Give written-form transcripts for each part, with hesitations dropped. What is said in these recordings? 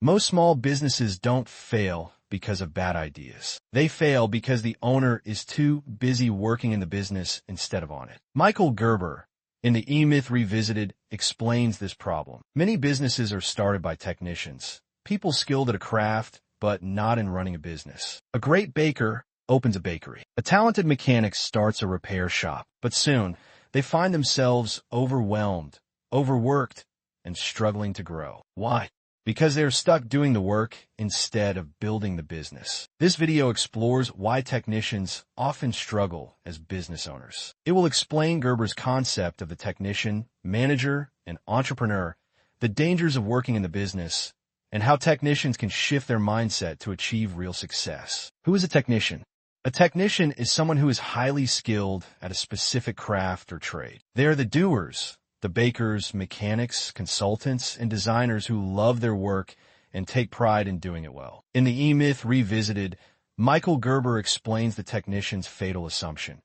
Most small businesses don't fail because of bad ideas. They fail because the owner is too busy working in the business instead of on it. Michael Gerber, in the E-Myth Revisited, explains this problem. Many businesses are started by technicians, people skilled at a craft, but not in running a business. A great baker opens a bakery. A talented mechanic starts a repair shop, but soon they find themselves overwhelmed, overworked, and struggling to grow. Why? Because they're stuck doing the work instead of building the business. This video explores why technicians often struggle as business owners. It will explain Gerber's concept of the technician, manager, and entrepreneur, the dangers of working in the business, and how technicians can shift their mindset to achieve real success. Who is a technician? A technician is someone who is highly skilled at a specific craft or trade. They are the doers, the bakers, mechanics, consultants, and designers who love their work and take pride in doing it well. In the E-Myth Revisited, Michael Gerber explains the technician's fatal assumption.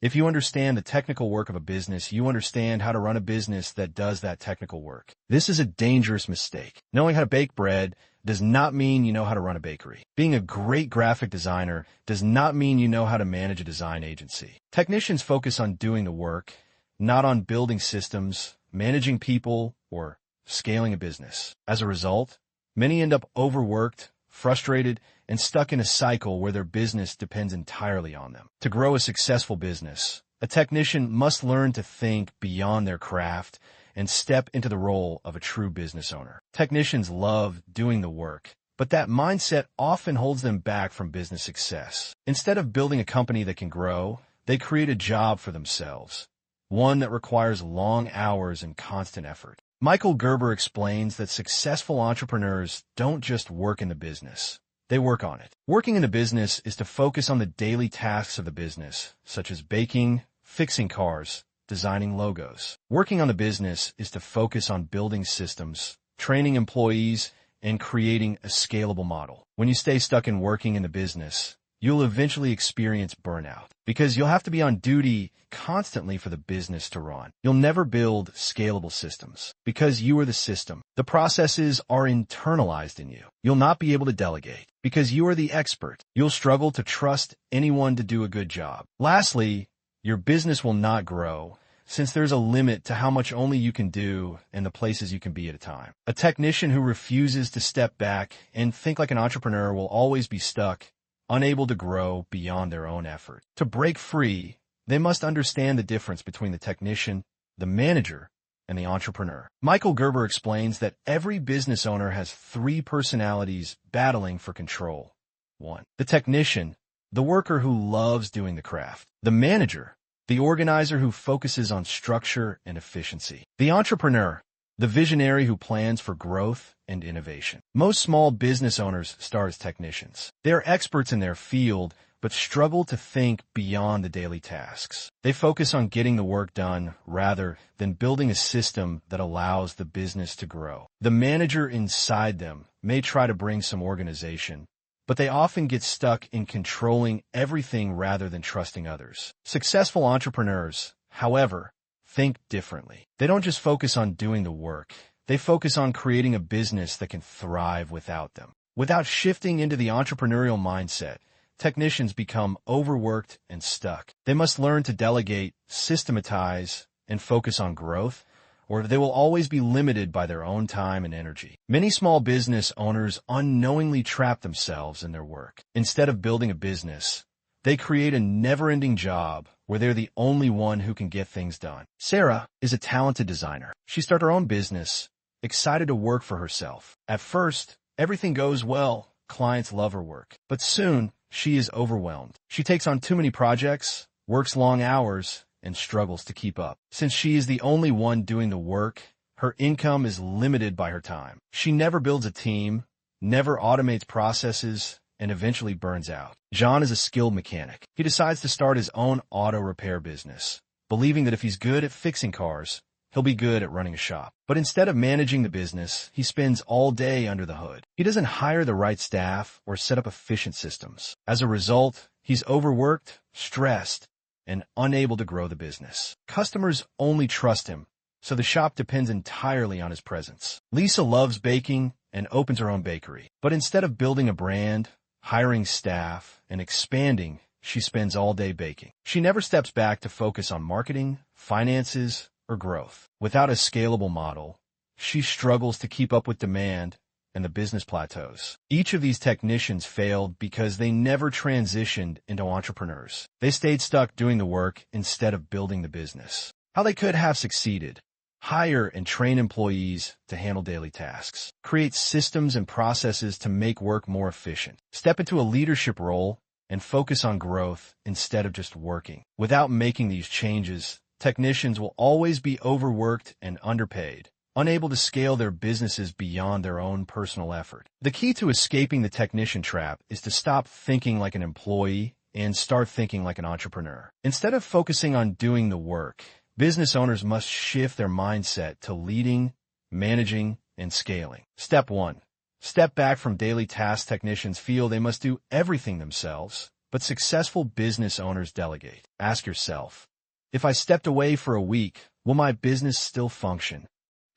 If you understand the technical work of a business, you understand how to run a business that does that technical work. This is a dangerous mistake. Knowing how to bake bread does not mean you know how to run a bakery. Being a great graphic designer does not mean you know how to manage a design agency. Technicians focus on doing the work, not on building systems, managing people, or scaling a business. As a result, many end up overworked, frustrated, and stuck in a cycle where their business depends entirely on them. To grow a successful business, a technician must learn to think beyond their craft and step into the role of a true business owner. Technicians love doing the work, but that mindset often holds them back from business success. Instead of building a company that can grow, they create a job for themselves, one that requires long hours and constant effort. Michael Gerber explains that successful entrepreneurs don't just work in the business, they work on it. Working in the business is to focus on the daily tasks of the business, such as baking, fixing cars, designing logos. Working on the business is to focus on building systems, training employees, and creating a scalable model. When you stay stuck in working in the business, you'll eventually experience burnout because you'll have to be on duty constantly for the business to run. You'll never build scalable systems because you are the system. The processes are internalized in you. You'll not be able to delegate because you are the expert. You'll struggle to trust anyone to do a good job. Lastly, your business will not grow since there's a limit to how much only you can do and the places you can be at a time. A technician who refuses to step back and think like an entrepreneur will always be stuck, unable to grow beyond their own effort. To break free, they must understand the difference between the technician, the manager, and the entrepreneur. Michael Gerber explains that every business owner has three personalities battling for control. 1. The technician, the worker who loves doing the craft. The manager, the organizer who focuses on structure and efficiency. The entrepreneur, the visionary who plans for growth and innovation. Most small business owners start as technicians. They are experts in their field, but struggle to think beyond the daily tasks. They focus on getting the work done rather than building a system that allows the business to grow. The manager inside them may try to bring some organization, but they often get stuck in controlling everything rather than trusting others. Successful entrepreneurs, however, think differently. They don't just focus on doing the work. They focus on creating a business that can thrive without them. Without shifting into the entrepreneurial mindset, technicians become overworked and stuck. They must learn to delegate, systematize, and focus on growth, or they will always be limited by their own time and energy. Many small business owners unknowingly trap themselves in their work. Instead of building a business, they create a never-ending job where they're the only one who can get things done. Sarah is a talented designer. She started her own business, excited to work for herself. At first, everything goes well. Clients love her work. But soon, she is overwhelmed. She takes on too many projects, works long hours, and struggles to keep up. Since she is the only one doing the work, her income is limited by her time. She never builds a team, never automates processes, and eventually burns out. John is a skilled mechanic. He decides to start his own auto repair business, believing that if he's good at fixing cars, he'll be good at running a shop. But instead of managing the business, he spends all day under the hood. He doesn't hire the right staff or set up efficient systems. As a result, he's overworked, stressed, and unable to grow the business. Customers only trust him, so the shop depends entirely on his presence. Lisa loves baking and opens her own bakery. But instead of building a brand, hiring staff, and expanding, she spends all day baking. She never steps back to focus on marketing, finances, or growth. Without a scalable model, she struggles to keep up with demand and the business plateaus. Each of these technicians failed because they never transitioned into entrepreneurs. They stayed stuck doing the work instead of building the business. How they could have succeeded: hire and train employees to handle daily tasks, create systems and processes to make work more efficient, step into a leadership role and focus on growth instead of just working. Without making these changes, technicians will always be overworked and underpaid, unable to scale their businesses beyond their own personal effort. The key to escaping the technician trap is to stop thinking like an employee and start thinking like an entrepreneur. Instead of focusing on doing the work, business owners must shift their mindset to leading, managing, and scaling. Step 1. Step back from daily tasks. Technicians feel they must do everything themselves, but successful business owners delegate. Ask yourself, if I stepped away for a week, will my business still function?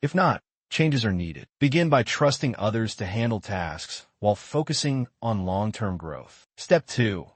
If not, changes are needed. Begin by trusting others to handle tasks while focusing on long-term growth. Step 2.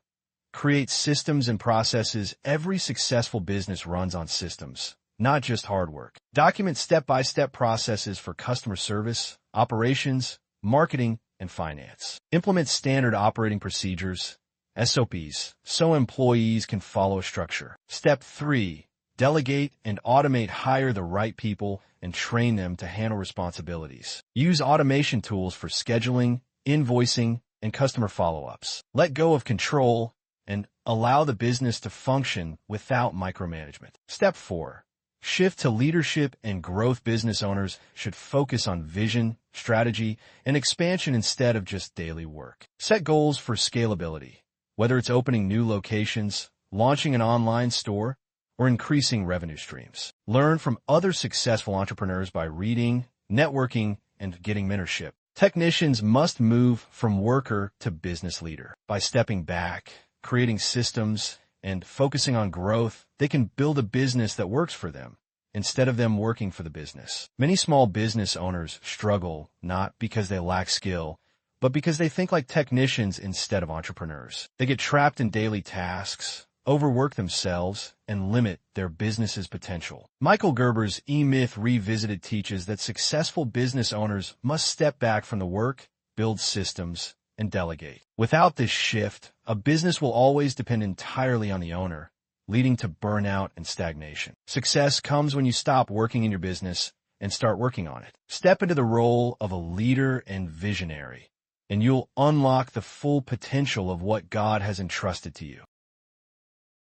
Create systems and processes. Every successful business runs on systems, not just hard work. Document step-by-step processes for customer service, operations, marketing, and finance. Implement standard operating procedures, SOPs, so employees can follow a structure. Step 3. Delegate and automate. Hire the right people and train them to handle responsibilities. Use automation tools for scheduling, invoicing, and customer follow-ups. Let go of control and allow the business to function without micromanagement. Step 4. Shift to leadership and growth. Business owners should focus on vision, strategy, and expansion instead of just daily work. Set goals for scalability, whether it's opening new locations, launching an online store, or increasing revenue streams. Learn from other successful entrepreneurs by reading, networking, and getting mentorship. Technicians must move from worker to business leader. By stepping back, creating systems, and focusing on growth, they can build a business that works for them, instead of them working for the business. Many small business owners struggle not because they lack skill, but because they think like technicians instead of entrepreneurs. They get trapped in daily tasks, overwork themselves, and limit their business's potential. Michael Gerber's E-Myth Revisited teaches that successful business owners must step back from the work, build systems, and delegate. Without this shift, a business will always depend entirely on the owner, leading to burnout and stagnation. Success comes when you stop working in your business and start working on it. Step into the role of a leader and visionary, and you'll unlock the full potential of what God has entrusted to you.